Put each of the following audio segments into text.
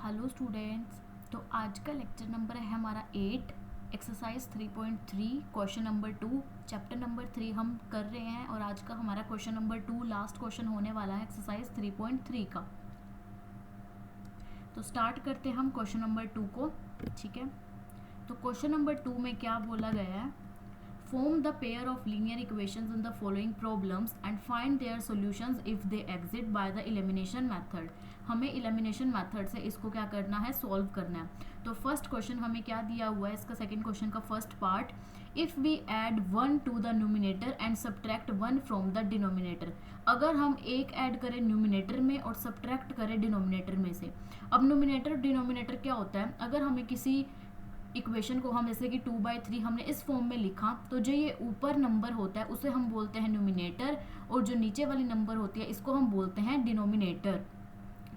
Hello students. तो आज का लेक्चर नंबर है हमारा 8, exercise 3.3, question number 2, chapter number 3 हम कर रहे हैं। और आज का हमारा क्वेश्चन नंबर 2 लास्ट क्वेश्चन होने वाला है एक्सरसाइज 3.3 का। तो स्टार्ट करते हैं हम क्वेश्चन नंबर 2 को। ठीक है, तो क्वेश्चन नंबर 2 में क्या बोला गया है? Form the pair of linear equations in the following problems and find their solutions if they exist by the elimination method। हमें elimination method से इसको क्या करना है, सॉल्व करना है। तो फर्स्ट क्वेश्चन हमें क्या दिया हुआ है, इसका सेकंड क्वेश्चन का first part, if we add 1 to the numerator and subtract 1 from the denominator. अगर हम एक ऐड करें न्यूमिनेटर में और सब्ट्रैक्ट करें डिनोमिनेटर में से। अब न्यूमिनेटर डिनोमिनेटर क्या होता है? अगर हमें किसी इक्वेशन को हम जैसे कि 2/3 हमने इस फॉर्म में लिखा, तो जो ये ऊपर नंबर होता है उसे हम बोलते हैं न्यूमिनेटर, और जो नीचे वाली नंबर होती है इसको हम बोलते हैं डिनोमिनेटर।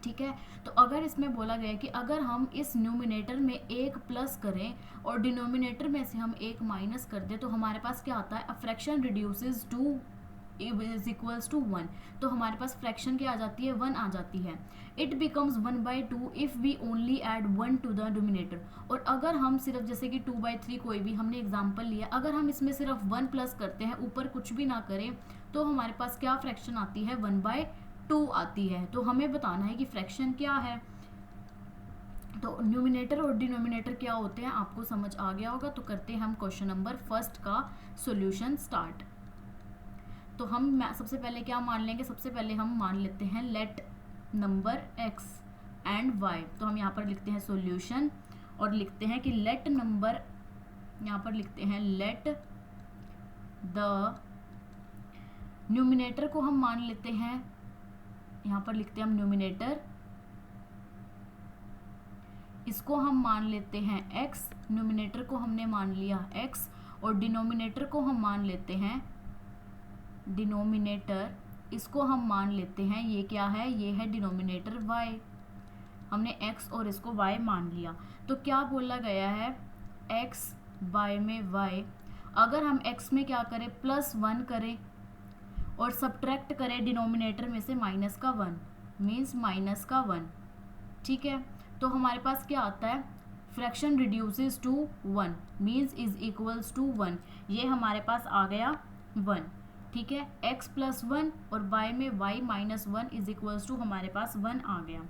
ठीक है, तो अगर इसमें बोला गया कि अगर हम इस न्यूमिनेटर में एक प्लस करें और डिनोमिनेटर में से हम एक माइनस कर दें, तो हमारे पास क्या आता है? A fraction reduces to is equals to 1। तो हमारे पास फ्रैक्शन क्या आ जाती है? 1 आ जाती है। It becomes 1/2 if we only add 1 to the denominator. और अगर हम सिर्फ जैसे कि 2/3 कोई भी हमने एग्जांपल लिया, अगर हम इसमें सिर्फ 1 प्लस करते हैं, ऊपर कुछ भी ना करें, तो हमारे पास क्या फ्रैक्शन आती है? 1/2 आती है। तो हमें बताना है कि फ्रैक्शन क्या है। तो न्यूमिनेटर और डिनोमिनेटर क्या होते हैं आपको समझ आ गया होगा। तो करते हैं हम क्वेश्चन नंबर फर्स्ट का सॉल्यूशन स्टार्ट। तो हम सबसे पहले क्या मान लेंगे? सबसे पहले हम मान लेते हैं let number x and y। तो हम यहाँ पर लिखते हैं सॉल्यूशन और लिखते हैं कि लेट नंबर, यहाँ पर लिखते हैं लेट द न्यूमिनेटर को हम मान लेते हैं, यहाँ पर लिखते हैं हम न्यूमिनेटर, इसको हम मान लेते हैं x, न्यूमिनेटर को हमने मान लिया x, और डिनोमिनेटर को हम मान लेते हैं डिनोमिनेटर, इसको हम मान लेते हैं, ये क्या है? ये है डिनोमिनेटर y। हमने x और इसको y मान लिया। तो क्या बोला गया है? x y में y, अगर हम x में क्या करें? +1 करें और सब्ट्रैक्ट करें डिनोमिनेटर में से माइनस का 1, मीन्स माइनस का 1। ठीक है, तो हमारे पास क्या आता है? Fraction reduces to 1 means is equals to 1। ये हमारे पास आ गया 1। ठीक है, x + 1 और y में y - 1 इज इक्वल्स टू हमारे पास 1 आ गया।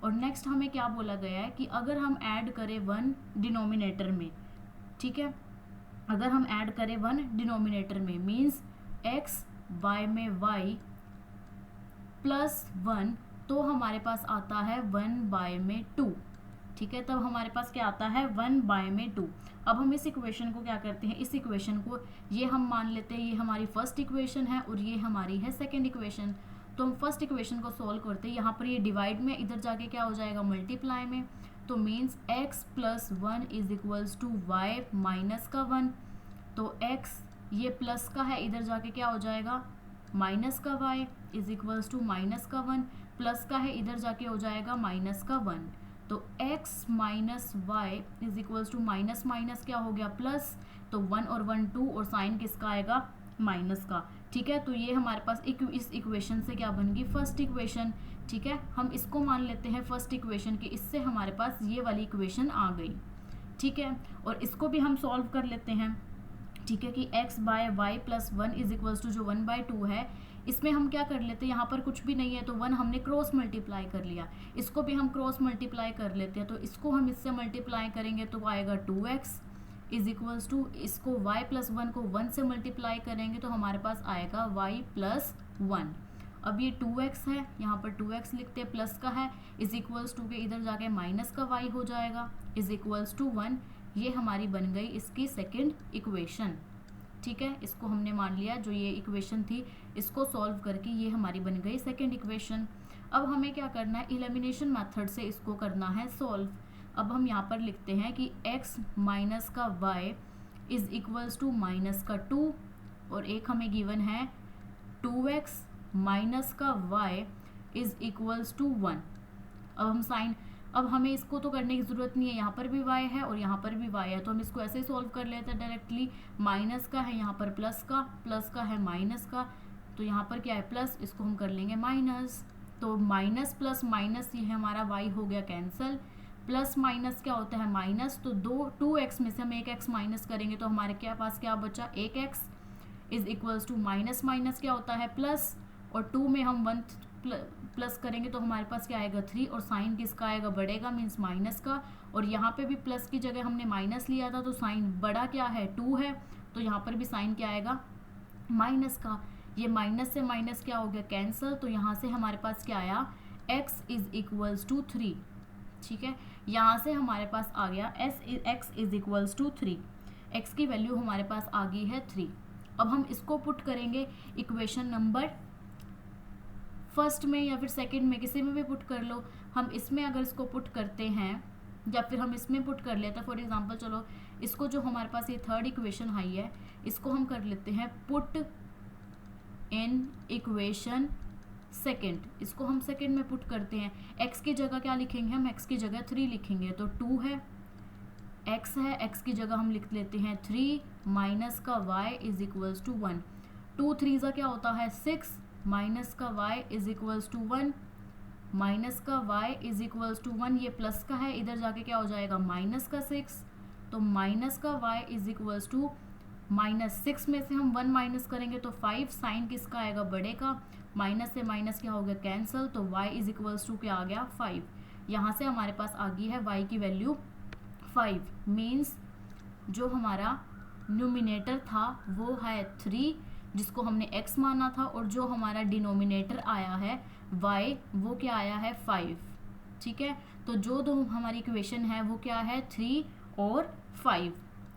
और नेक्स्ट हमें क्या बोला गया है कि अगर हम ऐड करें 1 डिनोमिनेटर में, ठीक है, अगर हम ऐड करें 1 डिनोमिनेटर में मीन्स x y में y +1, तो हमारे पास आता है 1/2। ठीक है, तब हमारे पास क्या आता है? 1/2। अब हम इस इक्वेशन को क्या करते हैं? इस इक्वेशन को ये हम मान लेते हैं ये हमारी फर्स्ट इक्वेशन है और ये हमारी है सेकंड इक्वेशन। तो हम फर्स्ट इक्वेशन को सॉल्व करते हैं, यहाँ पर ये डिवाइड में, इधर जाके क्या हो जाएगा? मल्टीप्लाई में। तो means x + 1 is equals to y - 1। तो x ये प्लस का है, इधर जाके क्या हो जाएगा? माइनस का y is equals to -1, plus का है, इधर जाके हो जाएगा -1। तो x - y is equals to minus minus क्या हो गया? प्लस। तो 1 और 1 2, और साइन किसका आएगा? माइनस का। ठीक है, तो ये हमारे पास इस इक्वेशन से क्या बन गई? First equation. ठीक है, हम इसको मान लेते हैं फर्स्ट इक्वेशन की, इससे हमारे पास ये वाली इक्वेशन आ गई। ठीक है, और इसको भी हम सॉल्व कर लेते हैं। ठीक है, कि x/y + 1 इज इक्वल्स टू जो 1/2 है, इसमें हम क्या कर लेते हैं? यहाँ पर कुछ भी नहीं है तो 1 हमने क्रॉस मल्टीप्लाई कर लिया, इसको भी हम क्रॉस मल्टीप्लाई कर लेते हैं। तो इसको हम इससे मल्टीप्लाई करेंगे तो आएगा 2x इज इक्वल्स टू, इसको y + 1 को 1 से मल्टीप्लाई करेंगे तो हमारे पास आएगा y + 1। अब ये 2x है, यहाँ पर 2x लिखते हैं, प्लस का है, इज इक्वल्स टू के इधर जाके माइनस का y हो जाएगा, इज इक्वल्स टू 1। ये हमारी बन गई इसकी सेकंड इक्वेशन। ठीक है, इसको हमने मान लिया, जो ये इक्वेशन थी इसको सॉल्व करके ये हमारी बन गई सेकंड इक्वेशन। अब हमें क्या करना है? एलिमिनेशन मेथड से इसको करना है सॉल्व। अब हम यहाँ पर लिखते हैं कि x - का y इज इक्वल्स टू -2, और एक हमें गिवन है 2x - का y इज इक्वल्स टू 1। अब हम साइन, अब हमें इसको तो करने की ज़रूरत नहीं है, यहाँ पर भी y है और यहाँ पर भी y है, तो हम इसको ऐसे ही सॉल्व कर लेते हैं डायरेक्टली। माइनस का है यहाँ पर प्लस का है माइनस का, तो यहाँ पर क्या है? प्लस, इसको हम कर लेंगे माइनस। तो माइनस प्लस माइनस ये हमारा y हो गया कैंसल, प्लस माइनस क्या होता है माइनस, तो 2x में से हम एक x माइनस करेंगे तो हमारे क्या पास क्या बचा, एक x is equals to minus minus क्या होता है प्लस, और 2 में हम 1 प्लस करेंगे तो हमारे पास क्या आएगा 3, और साइन किसका आएगा, बढ़ेगा मीन्स माइनस का, और यहाँ पे भी प्लस की जगह हमने माइनस लिया था तो साइन बड़ा क्या है 2 है, तो यहाँ पर भी साइन क्या आएगा माइनस का। ये माइनस से माइनस क्या हो गया कैंसिल, तो यहाँ से हमारे पास क्या आया x इज इक्वल्स टू 3, ठीक है। यहाँ से हमारे पास आ गया x is equals to 3, x की वैल्यू हमारे पास आ गई है 3। अब हम इसको पुट करेंगे इक्वेशन नंबर फर्स्ट में या फिर सेकंड में, किसी में भी पुट कर लो। हम इसमें अगर इसको पुट करते हैं या फिर हम इसमें पुट कर लेते हैं, फॉर एग्जांपल चलो इसको जो हमारे पास ये थर्ड इक्वेशन आई है इसको हम कर लेते हैं पुट इन इक्वेशन सेकंड, इसको हम सेकंड में पुट करते हैं। x की जगह क्या लिखेंगे हम, x की जगह 3 लिखेंगे, तो 2 है, x है, x की जगह हम लिख लेते हैं 3 माइनस का y इज इक्वल्स टू 1, 2 3 ज़ा क्या होता है 6, माइनस का y is equals to 1, minus का y इज इक्वल्स टू 1, ये प्लस का है इधर जाके क्या हो जाएगा माइनस का 6, तो माइनस का y is equals to minus 6 में से हम 1 माइनस करेंगे तो 5, साइन किसका आएगा बड़े का, माइनस से माइनस क्या हो गया कैंसिल, तो y इज इक्वल्स टू क्या आ गया 5। यहाँ से हमारे पास आ गई है y की वैल्यू 5, मीन्स जो हमारा न्यूमिनेटर था वो है 3 जिसको हमने x माना था, और जो हमारा डिनोमिनेटर आया है y वो क्या आया है 5, ठीक है। तो जो दो हमारी इक्वेशन है वो क्या है 3 और 5,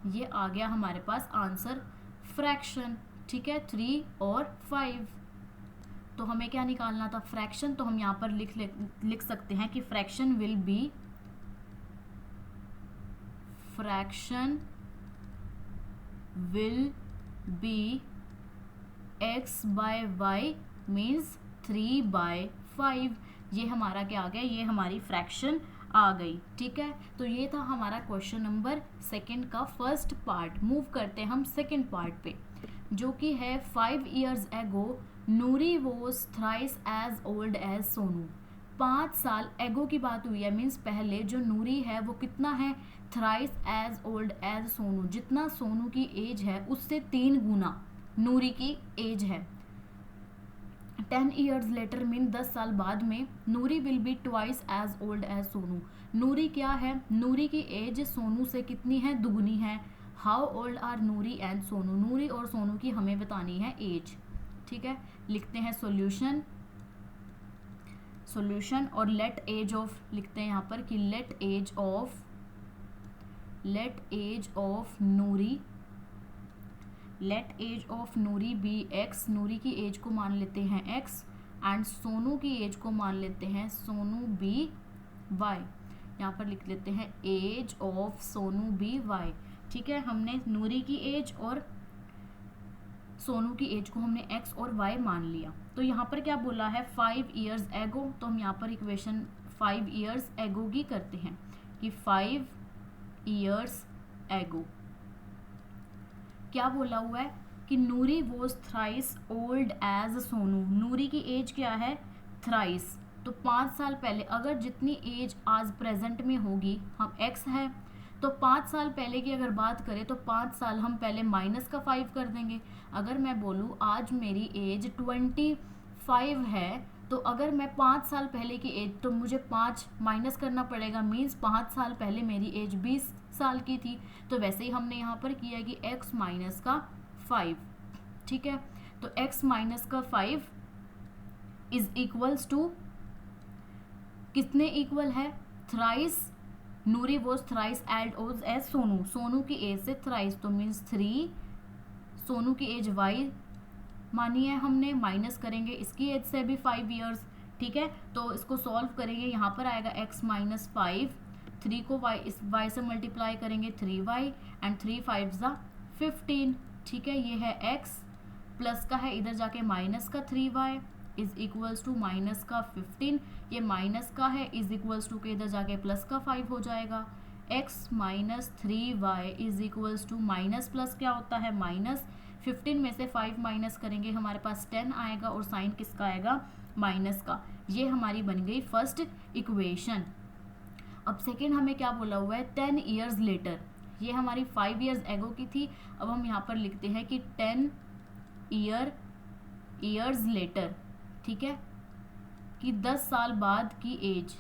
ये आ गया हमारे पास आंसर फ्रैक्शन, ठीक है 3 और 5। तो हमें क्या निकालना था फ्रैक्शन, तो हम यहाँ पर लिख सकते हैं कि fraction will be x by y means 3 by 5, ये हमारा क्या आ गया, ये हमारी फ्रैक्शन आ गई, ठीक है। तो ये था हमारा क्वेश्चन नंबर सेकंड का फर्स्ट पार्ट। मूव करते हैं हम सेकंड पार्ट पे, जो कि है 5 years ago Noori was thrice as old as Sonu. 5 साल एगो की बात हुई है, मीन्स पहले जो नूरी है वो कितना है thrice as old as Sonu, जितना सोनू की एज है उससे 3 गुना नूरी की एज है। 10 years later मीन 10 साल बाद में Noori will be twice as old as Sonu. Noori क्या है, नूरी की एज सोनू से कितनी है दुगनी है। How old are Noori and Sonu, Noori और सोनू की हमें बतानी है एज, ठीक है। लिखते हैं सॉल्यूशन और लेट एज ऑफ लिखते हैं यहाँ पर कि let age of Noori be x, Noori की एज को मान लेते हैं x, एंड सोनू की एज को मान लेते हैं सोनू बी y। यहाँ पर लिख लेते हैं age of Sonu be y, ठीक है। हमने नूरी की एज और सोनू की एज को हमने x और y मान लिया। तो यहाँ पर क्या बोला है 5 years ago, तो हम यहाँ पर इक्वेशन 5 years ago की करते हैं कि 5 years ago क्या बोला हुआ है कि Noori was thrice old as Sonu. Noori की एज क्या है थ्राइस, तो 5 साल पहले, अगर जितनी एज आज प्रेजेंट में होगी हम x है, तो 5 साल पहले की अगर बात करें तो 5 साल हम पहले माइनस का 5 कर देंगे। अगर मैं बोलूँ आज मेरी एज 25 है, तो अगर मैं 5 साल पहले की एज, तो मुझे 5 माइनस करना पड़ेगा, मीन्स 5 साल पहले मेरी एज 20 साल की थी। तो वैसे ही हमने यहाँ पर किया कि x माइनस का 5, ठीक है। तो x माइनस का 5 इज इक्वल्स टू कितने इक्वल है thrice, Noori was thrice as as Sonu, Sonu की एज से थ्राइस, तो मीन्स 3, सोनू की एज y मानी है हमने, माइनस करेंगे इसकी एज से भी 5 years, ठीक है। तो इसको सॉल्व करेंगे, यहाँ पर आएगा x माइनस 5, 3 को y से मल्टीप्लाई करेंगे 3y, एंड 3 5 ज़ा 15, ठीक है। ये है x, प्लस का है इधर जाके माइनस का 3y is equals to minus का 15, ये माइनस का है इज इक्वल्स टू के इधर जाके प्लस का 5 हो जाएगा। x minus 3y is equals to minus plus क्या होता है माइनस, 15 में से 5 माइनस करेंगे हमारे पास 10 आएगा, और साइन किसका आएगा माइनस का। ये हमारी बन गई फर्स्ट इक्वेशन। अब सेकेंड हमें क्या बोला हुआ है 10 ईयर्स लेटर, ये हमारी 5 ईयर्स एगो की थी। अब हम यहाँ पर लिखते हैं कि 10 ईयर्स लेटर, ठीक है, कि 10 साल बाद की एज,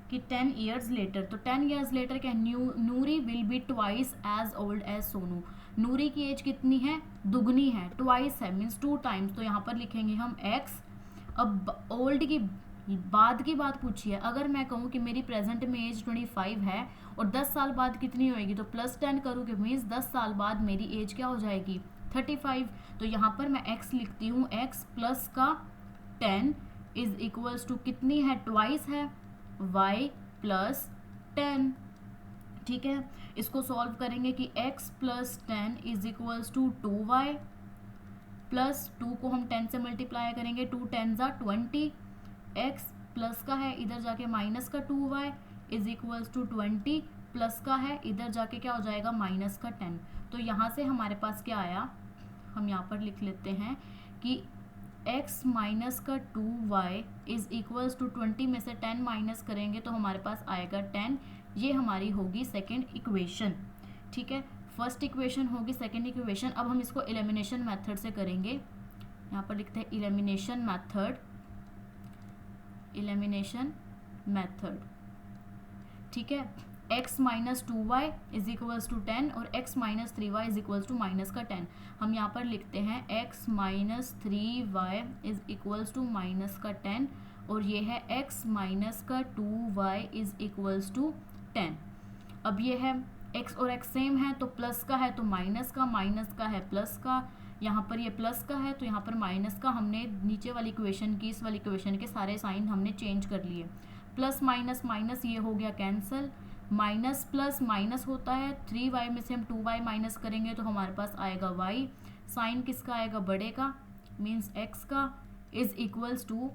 कि 10 ईयर्स लेटर, तो 10 ईयर्स लेटर क्या, Noori will be twice as old as Sonu. Noori की एज कितनी है, दुगनी है, ट्वाइस है मीन्स 2 टाइम्स, तो यहाँ पर लिखेंगे हम x। अब ओल्ड की बाद की बात पूछी है, अगर मैं कहूँ कि मेरी प्रेजेंट में एज 25 है और 10 साल बाद कितनी होएगी, तो +10 करूँगी मीन्स 10 साल बाद मेरी एज क्या हो जाएगी 35। तो यहाँ पर मैं x लिखती हूँ, x प्लस का 10 इज इक्वल्स टू कितनी है, ट्वाइस है, y प्लस 10, ठीक है। इसको सॉल्व करेंगे कि x plus 10 is equals to 2y plus 2 को हम 10 से मल्टीप्लाई करेंगे, 2 10 ज़ा 20, x प्लस का है इधर जाके माइनस का 2y is equals to 20 plus का है इधर जाके क्या हो जाएगा माइनस का 10। तो यहाँ से हमारे पास क्या आया, हम यहाँ पर लिख लेते हैं कि x माइनस का 2y इज इक्वल्स टू 20 में से 10 माइनस करेंगे तो हमारे पास आएगा 10। ये हमारी होगी सेकेंड इक्वेशन, ठीक है। फर्स्ट इक्वेशन होगी, सेकेंड इक्वेशन। अब हम इसको एलिमिनेशन मेथड से करेंगे, यहाँ पर लिखते हैं एलिमिनेशन मेथड, ठीक है। x minus 2y is equals to 10 और x minus 3y is equals to minus का 10। हम यहाँ पर लिखते हैं x minus 3y is equals to minus का 10 और ये है x माइनस का 2y इज इक्वल्स टू 10। अब ये है x और x सेम है, तो प्लस का है तो माइनस का, माइनस का है प्लस का, यहाँ पर ये प्लस का है तो यहाँ पर माइनस का। हमने नीचे वाली इक्वेशन की इस वाली इक्वेशन के सारे साइन हमने चेंज कर लिए। प्लस माइनस माइनस ये हो गया कैंसिल, माइनस प्लस माइनस होता है, 3y में से हम 2y माइनस करेंगे तो हमारे पास आएगा y। साइन किसका आएगा, बड़े का मीन्स x का, is equals to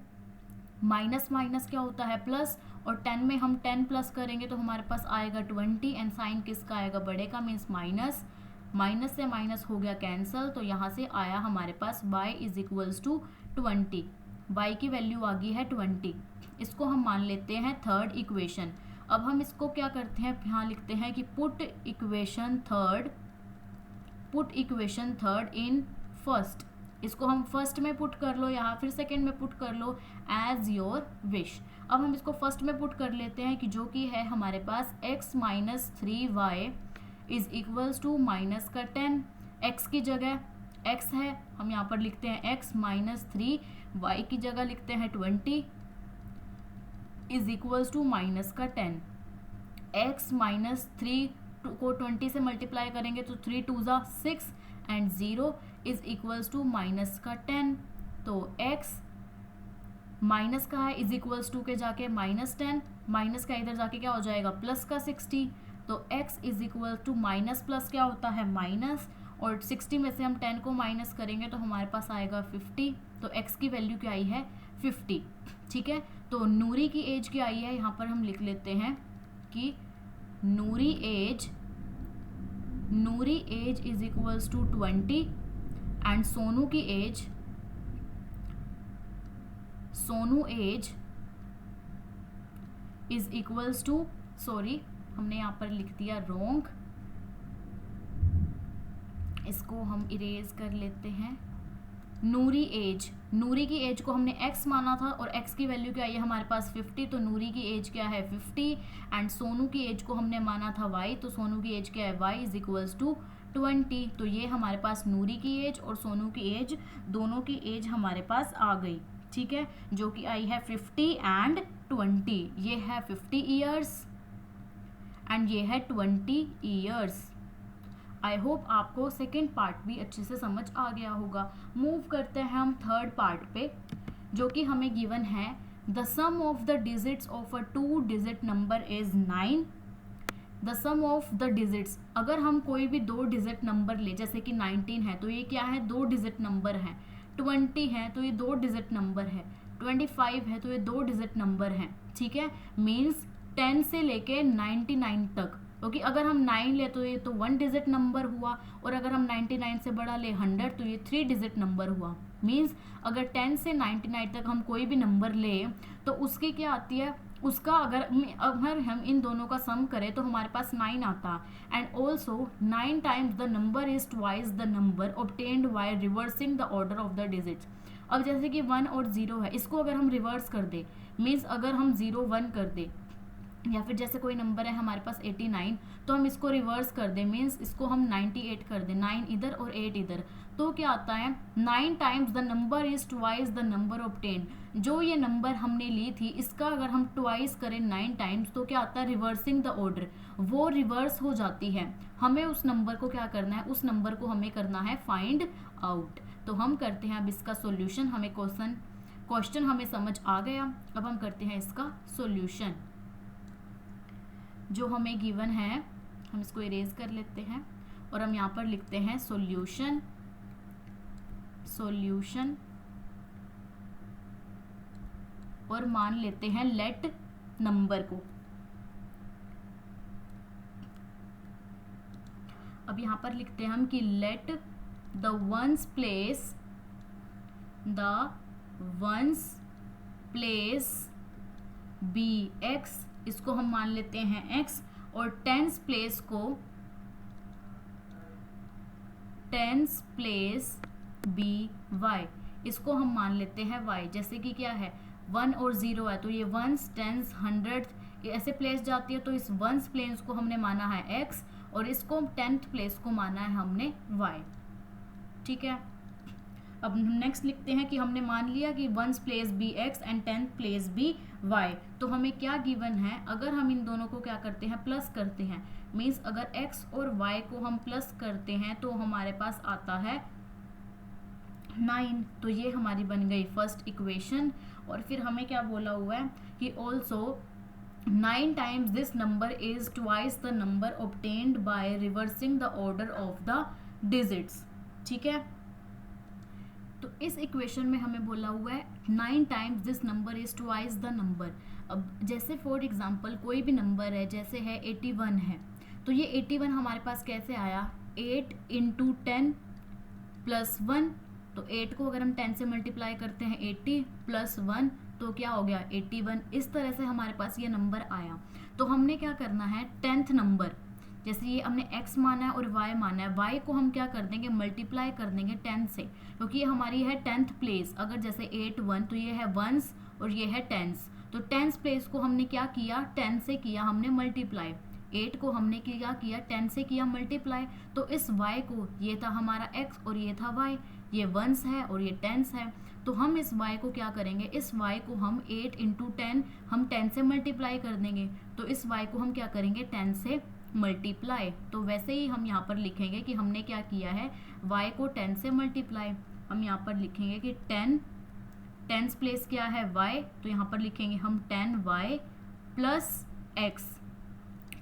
minus minus क्या होता है प्लस, और 10 में हम 10 प्लस करेंगे तो हमारे पास आएगा 20 एंड साइन किसका आएगा, बड़े का मीन्स माइनस। माइनस से माइनस हो गया कैंसिल, तो यहाँ से आया हमारे पास y is equals to 20। y की वैल्यू आ गई है 20। इसको हम मान लेते हैं थर्ड इक्वेशन। अब हम इसको क्या करते हैं, यहाँ लिखते हैं कि put equation third in first. इसको हम फर्स्ट में पुट कर लो या फिर सेकंड में पुट कर लो, एज योर विश। अब हम इसको फर्स्ट में पुट कर लेते हैं कि जो कि है हमारे पास x minus 3y is equals to minus का 10। x की जगह x है, हम यहाँ पर लिखते हैं x माइनस 3, y की जगह लिखते हैं 20 इज इक्वल्स टू माइनस का 10। x माइनस 3 को 20 से मल्टीप्लाई करेंगे तो 3 2 ज़ा 6 and 0 is equals to minus का 10। तो x माइनस का है इज इक्वल्स टू के जाके माइनस 10, माइनस का इधर जाके क्या हो जाएगा प्लस का 60। तो x is equal to minus plus क्या होता है माइनस, और 60 में से हम 10 को माइनस करेंगे तो हमारे पास आएगा 50। तो x की वैल्यू क्या आई है 50, ठीक है। तो नूरी की एज क्या आई है, यहाँ पर हम लिख लेते हैं कि Noori age is equals to 20 and Sonu age is equals to, sorry हमने यहाँ पर लिख दिया रॉन्ग, इसको हम इरेज कर लेते हैं। नूरी की एज को हमने x माना था और x की वैल्यू क्या है हमारे पास 50, तो नूरी की एज क्या है 50 एंड सोनू की एज को हमने माना था y, तो सोनू की एज क्या है y इज इक्वल्स टू 20। तो ये हमारे पास नूरी की एज और सोनू की एज, दोनों की एज हमारे पास आ गई, ठीक है, जो कि आई है 50 एंड 20। ये है 50 ईयर्स एंड ये है 20 ईयर्स। आई होप आपको सेकेंड पार्ट भी अच्छे से समझ आ गया होगा। मूव करते हैं हम थर्ड पार्ट पे, जो कि हमें गिवन है the sum of the digits of a 2 digit number is 9। The sum of the digits, अगर हम कोई भी 2 डिजिट नंबर ले, जैसे कि 19 है तो ये क्या है 2 डिजिट नंबर है, 20 है तो ये 2 डिजिट नंबर है, 25 है तो ये 2 डिजिट नंबर है, ठीक है। मीन्स 10 से लेके 99 तक, क्योंकि अगर हम 9 ले तो ये तो 1 डिजिट नंबर हुआ, और अगर हम 99 से बड़ा ले 100 तो ये 3 डिजिट नंबर हुआ। मीन्स अगर 10 से 99 तक हम कोई भी नंबर ले तो उसकी क्या आती है उसका अगर हम इन दोनों का सम करें तो हमारे पास 9 आता। And also 9 times the number is twice the number obtained by reversing the order of the digits. अब जैसे कि 1 और 0 है, इसको अगर हम रिवर्स कर दे, मीन्स अगर हम 0 1 कर दे, या फिर जैसे कोई नंबर है हमारे पास 89, तो हम इसको रिवर्स कर दें, मीन्स इसको हम 98 कर दें, 9 इधर और 8 इधर, तो क्या आता है 9 times the number is twice the number obtained. जो ये नंबर हमने ली थी इसका अगर हम ट्वाइस करें 9 टाइम्स तो क्या आता है रिवर्सिंग द ऑर्डर, वो रिवर्स हो जाती है। हमें उस नंबर को क्या करना है, उस नंबर को हमें करना है फाइंड आउट। तो हम करते हैं अब इसका सोल्यूशन। हमें क्वेश्चन हमें समझ आ गया, अब हम करते हैं इसका सोल्यूशन। जो हमें गिवन है हम इसको इरेज कर लेते हैं और हम यहाँ पर लिखते हैं सॉल्यूशन और मान लेते हैं लेट नंबर को। अब यहाँ पर लिखते हैं हम कि let the ones place be x, इसको हम मान लेते हैं x, और टेंस प्लेस बी y, इसको हम मान लेते हैं y। जैसे कि क्या है 1 और 0 है तो ये वंस टेंस हंड्रेड ऐसे प्लेस जाती है, तो इस वंस प्लेस को हमने माना है x और इसको 10th प्लेस को माना है हमने y। ठीक है, अब नेक्स्ट लिखते हैं कि हमने मान लिया कि ones place be x and 10th place be y, तो हमें क्या गिवन है, अगर हम इन दोनों को क्या करते हैं प्लस करते हैं, मीन्स अगर x और y को हम प्लस करते हैं तो हमारे पास आता है 9। तो ये हमारी बन गई फर्स्ट इक्वेशन। और फिर हमें क्या बोला हुआ है कि also 9 times this number is twice the number obtained by reversing the order of the digits. ठीक है, तो इस इक्वेशन में हमें बोला हुआ है 9 times this number is twice the number. अब जैसे फॉर एग्जांपल कोई भी नंबर है, जैसे है 81 है, तो ये 81 हमारे पास कैसे आया, 8 × 10 + 1, तो 8 को अगर हम 10 से मल्टीप्लाई करते हैं 80 + 1 तो क्या हो गया 81। इस तरह से हमारे पास ये नंबर आया। तो हमने क्या करना है 10th नंबर, जैसे ये हमने x माना है और y माना है, y को हम क्या कर देंगे मल्टीप्लाई कर देंगे 10 से, क्योंकि ये हमारी है 10th प्लेस। अगर जैसे 8 1 तो ये है वंस और ये है टेंस, तो 10th प्लेस को हमने क्या किया 10 से किया हमने मल्टीप्लाई, 8 को हमने क्या किया 10 से किया मल्टीप्लाई। तो इस y को, ये था हमारा x और ये था y, ये वंस है और ये टेंस है, तो हम इस y को क्या करेंगे, इस y को हम 8 × 10 हम 10 से मल्टीप्लाई कर देंगे, तो इस y को हम क्या करेंगे 10 से मल्टीप्लाई। तो वैसे ही हम यहाँ पर लिखेंगे कि हमने क्या किया है y को 10 से मल्टीप्लाई। हम यहाँ पर लिखेंगे कि 10th प्लेस क्या है y, तो यहाँ पर लिखेंगे हम 10y + x।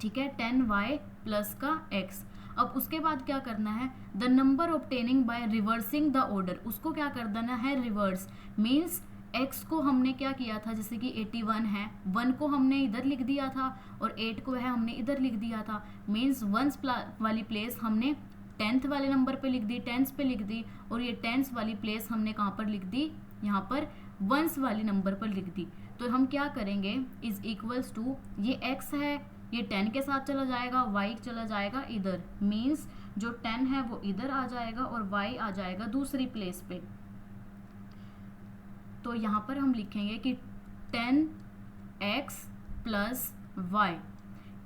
ठीक है, 10y प्लस का x। अब उसके बाद क्या करना है, the number obtaining by reversing the order, उसको क्या कर देना है रिवर्स, मीन्स x को हमने क्या किया था, जैसे कि 81 है, 1 को हमने इधर लिख दिया था और 8 को है हमने इधर लिख दिया था, मीन्स वंस वाली प्लेस हमने 10th वाले नंबर पे लिख दी, 10th पे लिख दी, और ये 10th वाली प्लेस हमने कहाँ पर लिख दी, यहाँ पर वंस वाले नंबर पर लिख दी। तो हम क्या करेंगे इज इक्वल्स टू, ये x है ये 10 के साथ चला जाएगा, y चला जाएगा इधर, मीन्स जो 10 है वो इधर आ जाएगा और y आ जाएगा दूसरी प्लेस पे। तो यहाँ पर हम लिखेंगे कि 10x + y,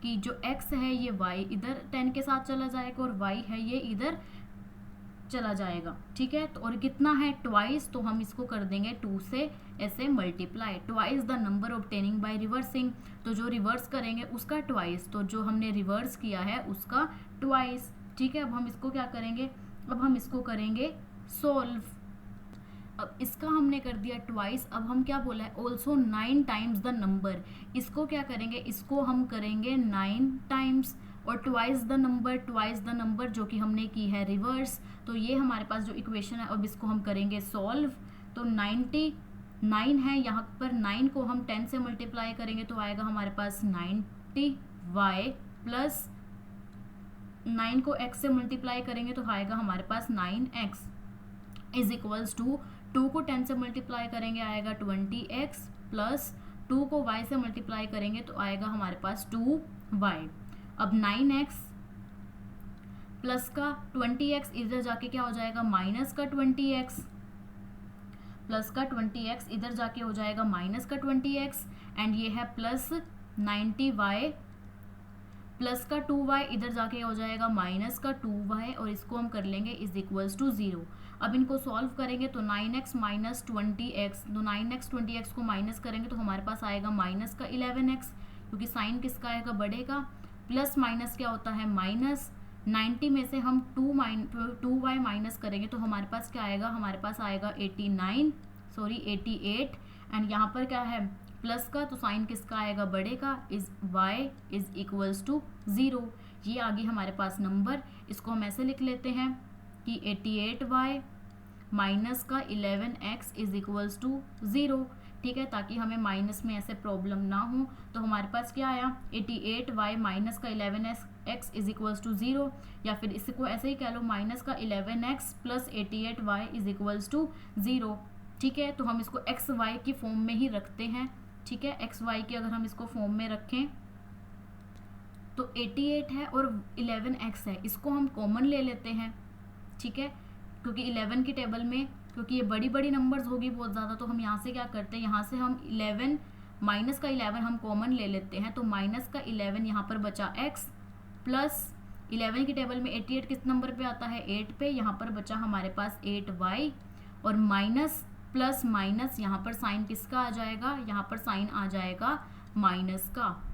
कि जो x है ये y इधर 10 के साथ चला जाएगा और y है ये इधर चला जाएगा। ठीक है, तो और कितना है ट्वाइस, तो हम इसको कर देंगे 2 से ऐसे multiply, twice the number obtaining by reversing, तो जो रिवर्स करेंगे उसका ट्वाइस, तो जो हमने रिवर्स किया है उसका ट्वाइस। ठीक है, अब हम इसको क्या करेंगे, अब हम इसको करेंगे सोल्व। अब इसका हमने कर दिया ट्वाइस, अब हम क्या बोला है ऑल्सो 9 टाइम्स द नंबर, इसको क्या करेंगे, इसको हम करेंगे 9 टाइम्स, और ट्वाइस द नंबर जो कि हमने की है रिवर्स। तो ये हमारे पास जो इक्वेशन है अब इसको हम करेंगे सॉल्व। तो 99 है, यहाँ पर 9 को हम 10 से मल्टीप्लाई करेंगे तो आएगा हमारे पास 90y प्लस 9 को x से मल्टीप्लाई करेंगे तो आएगा हमारे पास 9x इज इक्वल्स टू 2 को 10 से मल्टीप्लाई करेंगे आएगा 20x प्लस 2 को y से मल्टीप्लाई करेंगे तो आएगा हमारे पास 2y। अब 9x प्लस का 20x इधर जाके क्या हो जाएगा माइनस का 20x, प्लस का 20x इधर जाके हो जाएगा माइनस का 20x, एंड ये है प्लस 90y प्लस का 2y इधर जाके हो जाएगा माइनस का 2y, और इसको हम कर लेंगे इज इक्वल्स टू 0। अब इनको सॉल्व करेंगे तो 9x माइनस 20x, तो 9x 20x को माइनस करेंगे तो हमारे पास आएगा माइनस का 11x, क्योंकि साइन किसका आएगा बढ़ेगा, प्लस माइनस क्या होता है माइनस, 90 में से हम 2y माइनस करेंगे तो हमारे पास क्या आएगा, हमारे पास आएगा 88, एंड यहाँ पर क्या है प्लस का, तो साइन किसका आएगा बढ़ेगा, is y is equals to 0। ये आ गई हमारे पास नंबर। इसको हम ऐसे लिख लेते हैं कि 88y माइनस का 11x इज इक्वल्स टू 0, ठीक है, ताकि हमें माइनस में ऐसे प्रॉब्लम ना हो। तो हमारे पास क्या आया 88y माइनस का 11x इज इक्वल्स टू 0, या फिर इसको ऐसे ही कह लो माइनस का 11x plus 88y is equals to 0, ठीक है। तो हम इसको एक्स वाई की फॉर्म में ही रखते हैं, ठीक है। एक्स वाई की अगर हम इसको फॉर्म में रखें तो 88 है और 11x है, इसको हम कॉमन ले लेते हैं, ठीक है, क्योंकि 11 की टेबल में, क्योंकि ये बड़ी बड़ी नंबर्स होगी बहुत ज़्यादा, तो हम यहाँ से क्या करते हैं, यहाँ से हम 11 माइनस का 11 हम कॉमन ले लेते हैं, तो माइनस का 11 यहाँ पर बचा x, प्लस 11 की टेबल में 88 किस नंबर पे आता है 8 पे, यहाँ पर बचा हमारे पास 8y, और माइनस प्लस माइनस यहाँ पर साइन किसका आ जाएगा, यहाँ पर साइन आ जाएगा माइनस का।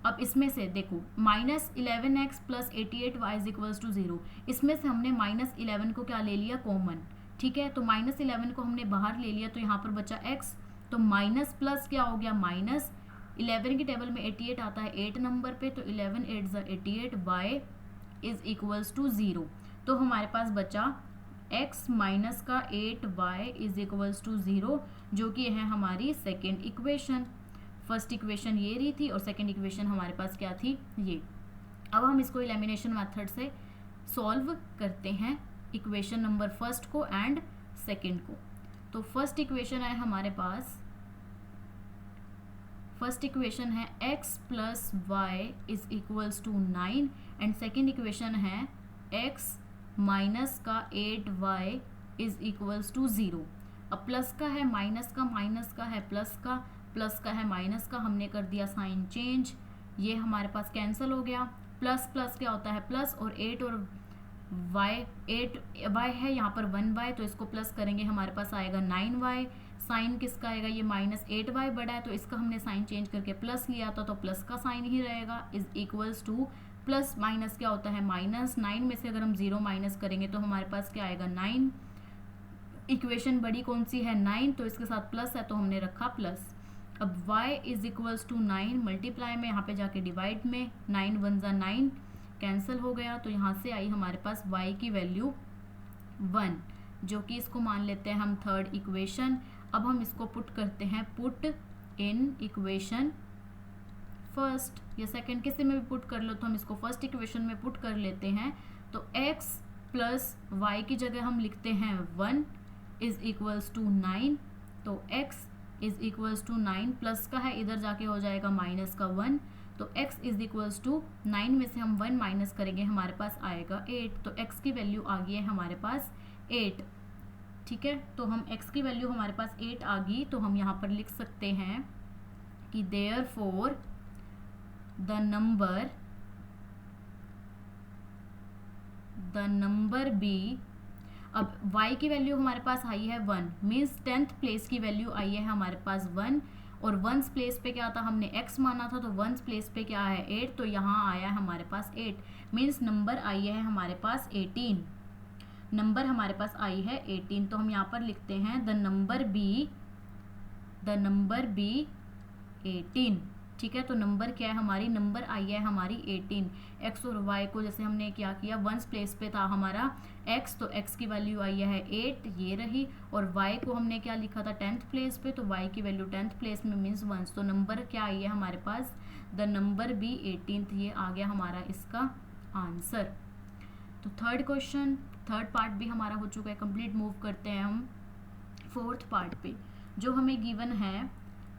अब इसमें से देखो minus 11x plus 88y is equals to 0, इसमें से हमने माइनस 11 को क्या ले लिया कॉमन, ठीक है, तो माइनस 11 को हमने बाहर ले लिया तो यहाँ पर बचा x, तो माइनस प्लस क्या हो गया माइनस, 11 की टेबल में 88 आता है 8 नंबर पे, तो 11 8 88 y इज इक्वल्स टू 0, तो हमारे पास बचा x माइनस का 8y इज इक्वल्स टू 0, जो कि है हमारी सेकेंड इक्वेशन। फर्स्ट इक्वेशन ये रही थी और सेकेंड इक्वेशन हमारे पास क्या थी ये। अब हम इसको एलिमिनेशन मेथड से सॉल्व करते हैं इक्वेशन नंबर फर्स्ट को एंड सेकेंड को। तो फर्स्ट इक्वेशन है हमारे पास, फर्स्ट इक्वेशन है x plus y is equals to 9, and second equation है x माइनस का 8y इज इक्वल्स टू 0। अब प्लस का है माइनस का, माइनस का है प्लस का, प्लस का है माइनस का, हमने कर दिया साइन चेंज, ये हमारे पास कैंसिल हो गया। प्लस प्लस क्या होता है प्लस, और 8 और y है यहाँ पर 1y, तो इसको प्लस करेंगे हमारे पास आएगा 9y, साइन किसका आएगा ये माइनस 8y बड़ा है, तो इसका हमने साइन चेंज करके प्लस लिया था, तो प्लस का साइन ही रहेगा, is equals to plus minus क्या होता है माइनस, 9 में से अगर हम 0 माइनस करेंगे तो हमारे पास क्या आएगा 9। इक्वेशन बड़ी कौन सी है 9, तो इसके साथ प्लस है तो हमने रखा प्लस। अब y is equals to 9 multiply में यहाँ पे जाके डिवाइड में 9 1 जा 9 कैंसिल हो गया, तो यहाँ से आई हमारे पास y की वैल्यू 1, जो कि इसको मान लेते हैं हम थर्ड इक्वेशन। अब हम इसको पुट करते हैं, पुट इन इक्वेशन फर्स्ट या सेकंड, किसी में भी पुट कर लो, तो हम इसको फर्स्ट इक्वेशन में पुट कर लेते हैं। तो x प्लस वाई की जगह हम लिखते हैं 1 इज इक्वल्स टू 9, तो x is equals to 9, plus का है इधर जाके हो जाएगा माइनस का 1, तो x इज इक्वल्स टू 9 में से हम 1 माइनस करेंगे हमारे पास आएगा 8, तो x की वैल्यू आ गई है हमारे पास 8, ठीक है। तो हम x की वैल्यू हमारे पास 8 आ गई, तो हम यहाँ पर लिख सकते हैं कि देयरफॉर the number b, अब y की वैल्यू हमारे पास आई है 1, मीन्स 10th प्लेस की वैल्यू आई है हमारे पास 1, और 1th प्लेस पे क्या था हमने x माना था, तो 1th प्लेस पे क्या है 8, तो यहाँ आया है हमारे पास 8, मीन्स नंबर आई है हमारे पास 18, नंबर हमारे पास आई है 18, तो हम यहाँ पर लिखते हैं द नंबर बी 18, ठीक है। तो नंबर क्या है हमारी, नंबर आई है हमारी 18। x और y को जैसे हमने क्या किया, 1st प्लेस पे था हमारा x, तो x की वैल्यू आई है 8, ये रही, और y को हमने क्या लिखा था 10th प्लेस पे, तो y की वैल्यू 10th प्लेस में मीन्स 1, तो नंबर क्या आई है हमारे पास, द नंबर बी 18th, ये आ गया हमारा इसका आंसर। तो थर्ड क्वेश्चन, थर्ड पार्ट भी हमारा हो चुका है कंप्लीट। मूव करते हैं हम फोर्थ पार्ट पे, जो हमें गिवन है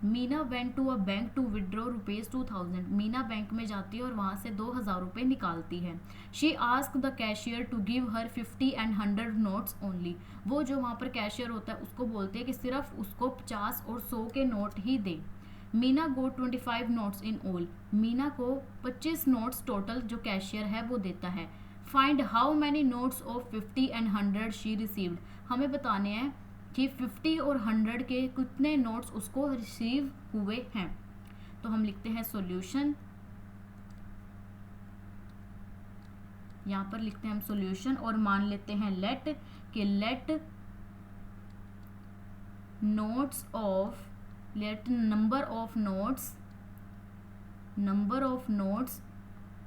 Meena went to a bank to withdraw ₹2000। Meena bank में जाती है और वहाँ से 2000 रुपये निकालती है। She ask the cashier to give her 50 एंड 100 नोट्स ओनली। वो जो वहाँ पर कैशियर होता है उसको बोलते हैं कि सिर्फ उसको 50 और 100 के नोट ही दे। Meena got 25 notes in all. Meena को 25 नोट्स टोटल जो कैशियर है वो देता है। Find how many notes of 50 एंड 100 शी रिसीव्ड। हमें बताने हैं कि 50 और 100 के कितने नोट्स उसको रिसीव हुए हैं। तो हम लिखते हैं सॉल्यूशन, यहाँ पर लिखते हैं हम सॉल्यूशन और मान लेते हैं लेट कि let number of notes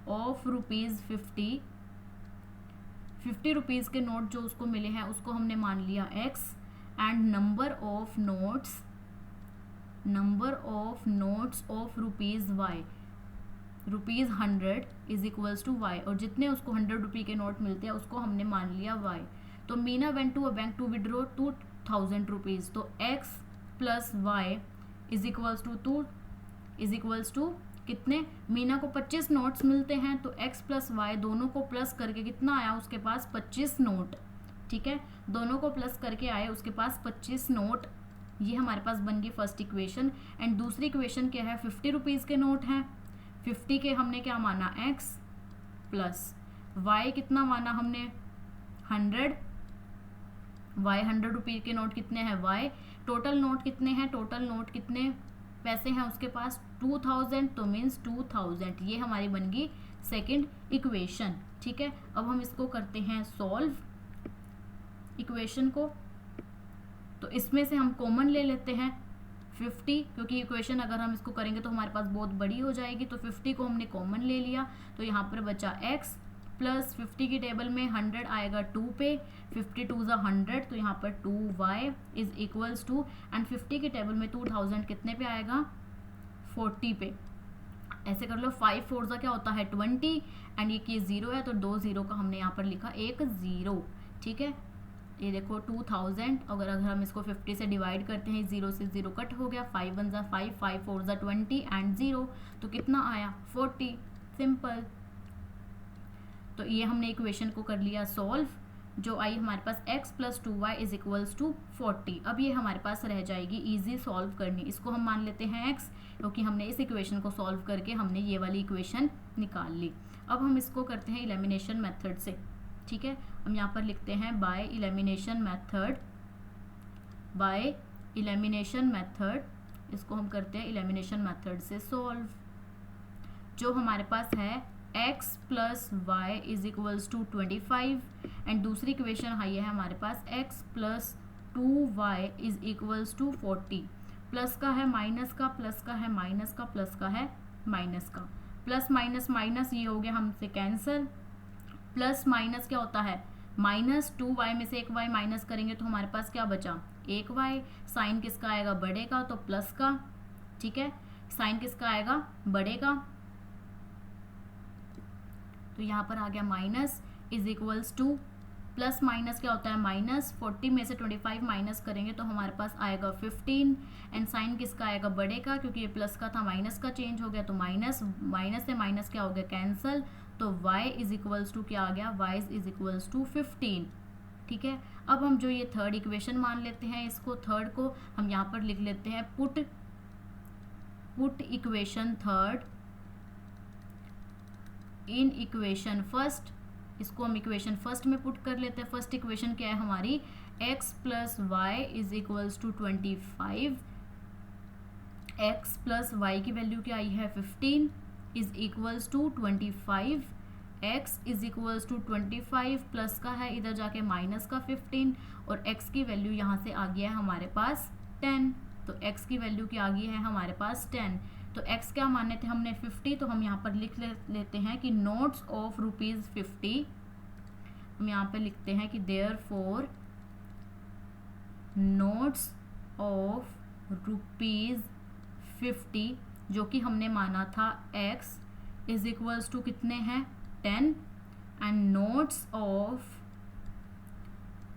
of ₹50 rupees के नोट जो उसको मिले हैं उसको हमने मान लिया x and number of notes of ₹100 is equals to y, और जितने उसको 100 रुपये के नोट मिलते हैं उसको हमने मान लिया y। तो Meena went to a bank to withdraw 2000 rupees. तो x plus y is equals to कितने, मीना को 25 नोट्स मिलते हैं तो x प्लस y दोनों को प्लस करके कितना आया उसके पास 25 नोट। ठीक है, दोनों को प्लस करके आए उसके पास 25 नोट। ये हमारे पास बन गई फर्स्ट इक्वेशन। एंड दूसरी इक्वेशन क्या है, 50 रुपीज़ के नोट हैं, 50 के हमने क्या माना x प्लस y कितना माना हमने 100, y 100 रुपये के नोट कितने हैं y, टोटल नोट कितने हैं, टोटल नोट कितने पैसे हैं उसके पास 2000, तो मीन्स 2000। ये हमारी बन गई सेकेंड इक्वेशन। ठीक है, अब हम इसको करते हैं सॉल्व इक्वेशन को। तो इसमें से हम कॉमन ले लेते हैं 50, क्योंकि इक्वेशन अगर हम इसको करेंगे तो हमारे पास बहुत बड़ी हो जाएगी। तो 50 को हमने कॉमन ले लिया, तो यहाँ पर बचा x प्लस 50 की टेबल में 100 आएगा 2 पे, 52 ज़ा 100, तो यहाँ पर 2y is equals to, and 50 की टेबल में 2000 कितने पे आएगा 40 पे। ऐसे कर लो, 5 4 ज़ा क्या होता है 20, एंड ये 0 है तो 2 0 का हमने यहाँ पर लिखा 1 0। ठीक है, ये देखो 2000, अगर हम इसको 50 से डिवाइड करते हैं 0 से 0 कट हो गया, 5 1 ज़ा 5, 5 4 ज़ा 20 एंड 0, तो कितना आया 40। सिंपल। तो ये हमने इक्वेशन को कर लिया सॉल्व, जो आई हमारे पास x plus 2y is equals to 40। अब ये हमारे पास रह जाएगी इजी सॉल्व करनी, इसको हम मान लेते हैं x, क्योंकि हमने इस इक्वेशन को सॉल्व करके हमने ये वाली इक्वेशन निकाल ली। अब हम इसको करते हैं एलिमिनेशन मेथड से। ठीक है, हम यहाँ पर लिखते हैं बाय एलिमिनेशन मेथड, इसको हम करते हैं एलिमिनेशन मेथड से सॉल्व। जो हमारे पास है x plus y is equals to 25, and दूसरी इक्वेशन है हमारे पास x plus 2y is equals to 40। Plus का है माइनस का, प्लस का है माइनस का, प्लस का है माइनस का, प्लस माइनस माइनस ये हो गया हमसे कैंसिल। प्लस माइनस क्या होता है माइनस, 2y में से एक y माइनस करेंगे तो हमारे पास क्या बचा 1y। साइन किसका आएगा बड़े का, तो प्लस का। ठीक है, साइन किसका आएगा बड़े का, तो यहाँ पर आ गया minus is equals to, plus minus क्या होता है माइनस, 40 में से 25 माइनस करेंगे तो हमारे पास आएगा 15, एंड साइन किसका आएगा बड़े का, क्योंकि ये प्लस का था माइनस का चेंज हो गया, तो माइनस से माइनस क्या हो गया कैंसल, तो y इज इक्वल्स टू क्या आ गया y इज इक्वल्स टू 15। ठीक है, अब हम जो ये थर्ड इक्वेशन मान लेते हैं, इसको थर्ड को हम यहाँ पर लिख लेते हैं put equation third in equation first. इसको हम इक्वेशन फर्स्ट में पुट कर लेते हैं। फर्स्ट इक्वेशन क्या है हमारी x plus y is equals to 25, x plus y की वैल्यू क्या आई है 15 is equals to 25, x is equals to 25 plus का है इधर जाके माइनस का 15, और x की वैल्यू यहाँ से आ गया है हमारे पास 10, तो x की वैल्यू क्या आ गई है हमारे पास 10। तो x क्या माने थे हमने 50, तो हम यहाँ पर लिख लेते हैं कि नोट्स ऑफ ₹50, हम यहाँ पे लिखते हैं कि देयरफॉर नोट्स ऑफ ₹50 जो कि हमने माना था x इज इक्वल्स टू कितने हैं 10, एंड नोट्स ऑफ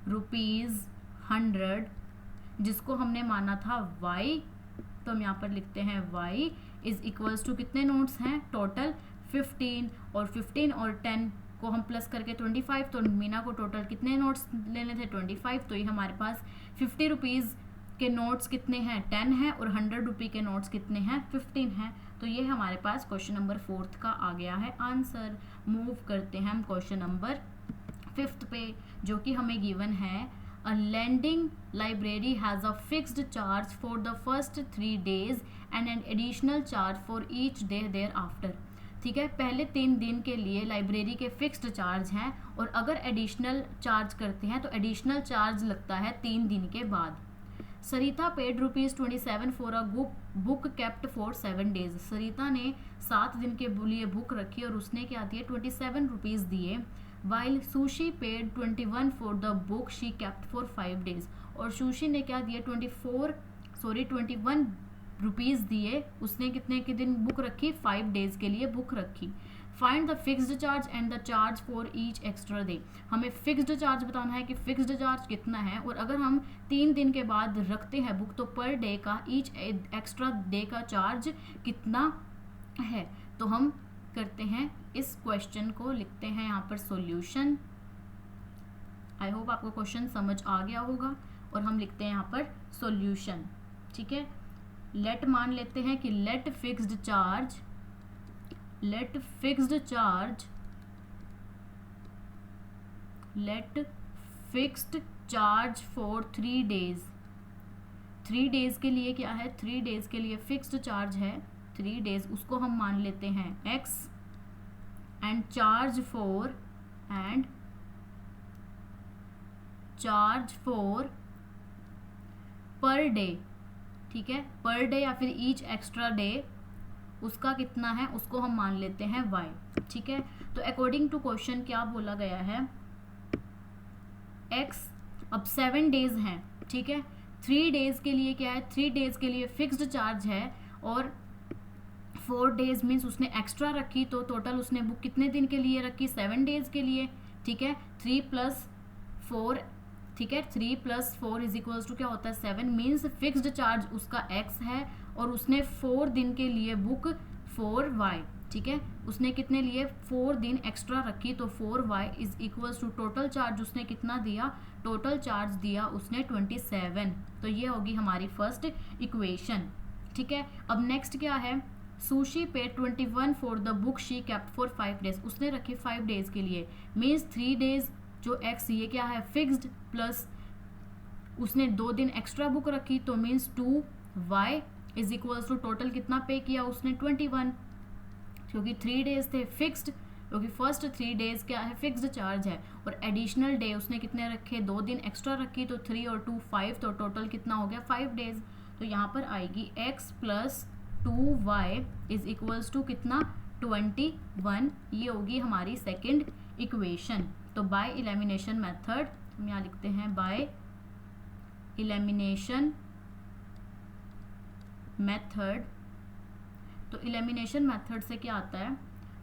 ₹100 जिसको हमने माना था y, तो हम यहाँ पर लिखते हैं y इज इक्वल्स टू कितने नोट्स हैं टोटल 15, और 15 और 10 को हम प्लस करके 25, तो मीना को टोटल कितने नोट्स लेने थे 25, तो ये हमारे पास 50 रुपीज़ के नोट्स कितने हैं 10 हैं, और 100 रुपये के नोट्स कितने हैं 15 हैं। तो ये हमारे पास क्वेश्चन नंबर 4 का आ गया है आंसर। मूव करते हैं हम क्वेश्चन नंबर 5 पे, जो कि हमें गिवन है a lending library has a fixed charge for the first 3 days and an additional charge for each day thereafter. ठीक है, पहले 3 दिन के लिए लाइब्रेरी के फिक्स्ड चार्ज हैं, और अगर एडिशनल चार्ज करते हैं तो एडिशनल चार्ज लगता है 3 दिन के बाद। Sarita paid ₹27 for a book kept for 7 days। Sarita ने 7 दिन के लिए बुक रखी और उसने क्या दिए 27 रुपीज़ दिए। While sushi paid 21 for the book she kept for 5 days। और सुशी ने क्या दिया 21 रुपीज़ दिए, उसने कितने के दिन बुक रखी 5 days के लिए बुक रखी। Find the fixed charge and the charge for each extra day. हमें फिक्स्ड चार्ज बताना है कि फिक्स्ड चार्ज कितना है, और अगर हम 3 दिन के बाद रखते हैं बुक तो पर डे का ईच एक्स्ट्रा डे का चार्ज कितना है। तो हम करते हैं इस क्वेश्चन को, लिखते हैं यहाँ पर सॉल्यूशन। आई होप आपको क्वेश्चन समझ आ गया होगा, और हम लिखते हैं यहाँ पर सॉल्यूशन। ठीक है, लेट मान लेते हैं कि let fixed charge for 3 days। 3 days के लिए क्या है 3 days के लिए फिक्स्ड चार्ज है 3 days, उसको हम मान लेते हैं x and charge for per day. ठीक है, पर डे या फिर ईच एक्स्ट्रा डे उसका कितना है उसको हम मान लेते हैं y। ठीक है, तो अकॉर्डिंग टू क्वेश्चन क्या बोला गया है x अब 7 days हैं। ठीक है, 3 days के लिए क्या है 3 days के लिए फिक्स्ड चार्ज है, और 4 days मीन्स उसने एक्स्ट्रा रखी, तो टोटल उसने बुक कितने दिन के लिए रखी 7 days के लिए। ठीक है, 3 + 4, ठीक है 3 + 4 इज इक्वल्स टू क्या होता है 7, मीन्स फिक्स्ड चार्ज उसका x है, और उसने 4 दिन के लिए बुक 4y। ठीक है, उसने कितने लिए 4 दिन एक्स्ट्रा रखी, तो 4y is equals to total charge उसने कितना दिया टोटल चार्ज दिया उसने 27। तो ये होगी हमारी फर्स्ट इक्वेशन। ठीक है, अब नेक्स्ट क्या है sushi paid 21 for the book she kept for 5 days। उसने रखी 5 days के लिए, मीन्स 3 days जो x ये क्या है फिक्स्ड, प्लस उसने 2 दिन एक्स्ट्रा बुक रखी, तो means 2y is equals to total कितना पे किया उसने 21, क्योंकि 3 days थे फिक्स्ड, क्योंकि फर्स्ट 3 days क्या है फिक्स्ड चार्ज है, और एडिशनल डे उसने कितने रखे 2 दिन एक्स्ट्रा रखी, तो 3 और 2 5, तो टोटल कितना हो गया 5 days। तो यहाँ पर आएगी x + 2y is equals to कितना 21। ये होगी हमारी सेकेंड इक्वेशन। तो बाय एलिमिनेशन मेथड हम यहाँ लिखते हैं बाय एलिमिनेशन मेथड। तो एलिमिनेशन मेथड से क्या आता है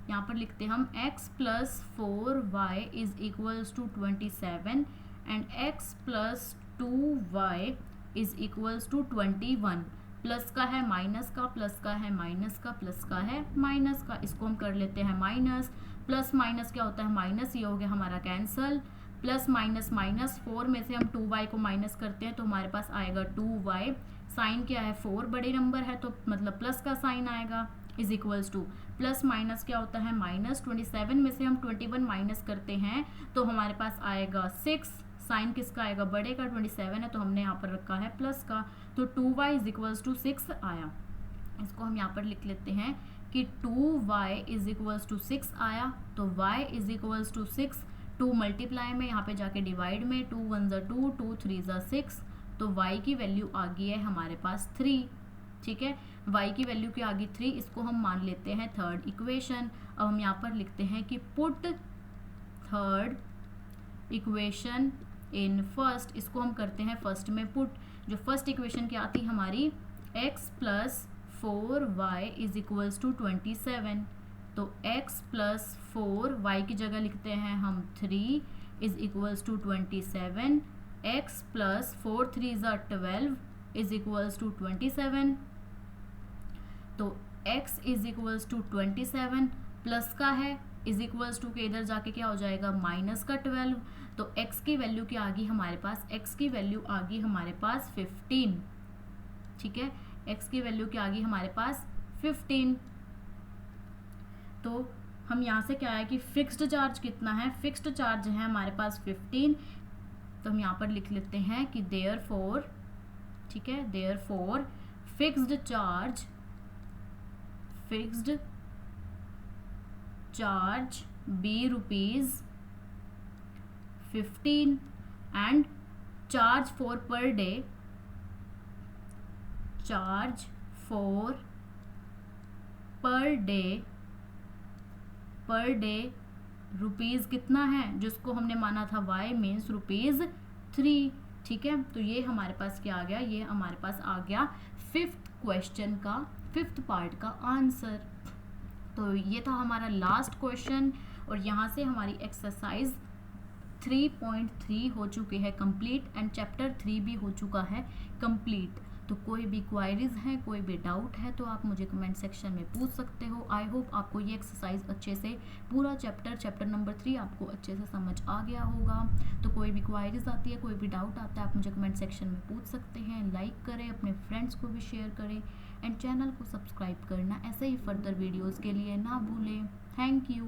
यहाँ पर लिखते हैं हम x + 4y is equals to 27 and x + 2y is equals to 21। Plus का है माइनस का, प्लस का है माइनस का, प्लस का है माइनस का, इसको हम कर लेते हैं माइनस। प्लस माइनस क्या होता है माइनस, ये हो गया हमारा कैंसल। प्लस माइनस माइनस, 4 में से हम 2y को माइनस करते हैं तो हमारे पास आएगा 2y। साइन क्या है 4 बड़े नंबर है तो मतलब प्लस का साइन आएगा, is equals to plus minus क्या होता है माइनस। 27 में से हम 21 माइनस करते हैं तो हमारे पास आएगा 6। साइन किसका आएगा बड़े का, 27 है तो हमने यहाँ पर रखा है प्लस का, तो 2y इज इक्वल्स टू 6 आया। इसको हम यहाँ पर लिख लेते हैं कि 2y इज इक्वल्स टू 6 आया, तो y is equals to 6। 2 multiply में यहाँ पे जाके डिवाइड में 2 1 ज़ा 2, 2 3 ज़ा 6, तो y की वैल्यू आ गई है हमारे पास 3। ठीक है, y की वैल्यू की आ गई 3, इसको हम मान लेते हैं थर्ड इक्वेशन। अब हम यहाँ पर लिखते हैं कि put third equation in first, इसको हम करते हैं फर्स्ट में पुट। जो फर्स्ट इक्वेशन क्या आती हमारी x + 4y is equals to 27, तो x + 4y की जगह लिखते हैं हम 3 इज इक्वल्स टू 27। x + 4 3 ज़ा 12 इज इक्वल्स टू 27। तो x is equals to 27 plus का है इज इक्वल्स टू के इधर जाके क्या हो जाएगा माइनस का 12, तो x की वैल्यू क्या आ गई हमारे पास, x की वैल्यू आ गई हमारे पास 15, ठीक है, x की वैल्यू क्या आ गई हमारे पास 15। तो हम यहाँ से क्या है कि फिक्स्ड चार्ज कितना है, फिक्स्ड चार्ज है हमारे पास 15, तो हम यहाँ पर लिख लेते हैं कि देयरफॉर, ठीक है, therefore fixed charge be rupees 15 and charge for per day, charge for per day rupees कितना है, जिसको हमने माना था y मीन्स रुपीज़ 3, ठीक है। तो ये हमारे पास क्या आ गया, ये हमारे पास आ गया फिफ्थ क्वेश्चन का, फिफ्थ पार्ट का आंसर। तो ये था हमारा लास्ट क्वेश्चन और यहाँ से हमारी एक्सरसाइज 3.3 हो चुकी है कंप्लीट एंड चैप्टर 3 भी हो चुका है कंप्लीट। तो कोई भी क्वायरीज है, कोई भी डाउट है तो आप मुझे कमेंट सेक्शन में पूछ सकते हो। आई होप आपको ये एक्सरसाइज अच्छे से पूरा चैप्टर नंबर 3 आपको अच्छे से समझ आ गया होगा। तो कोई भी क्वायरीज आती है, कोई भी डाउट आता है, आप मुझे कमेंट सेक्शन में पूछ सकते हैं। लाइक करें, अपने फ्रेंड्स को भी शेयर करें एंड चैनल को सब्सक्राइब करना ऐसे ही फर्दर वीडियोज़ के लिए ना भूलें। Thank you.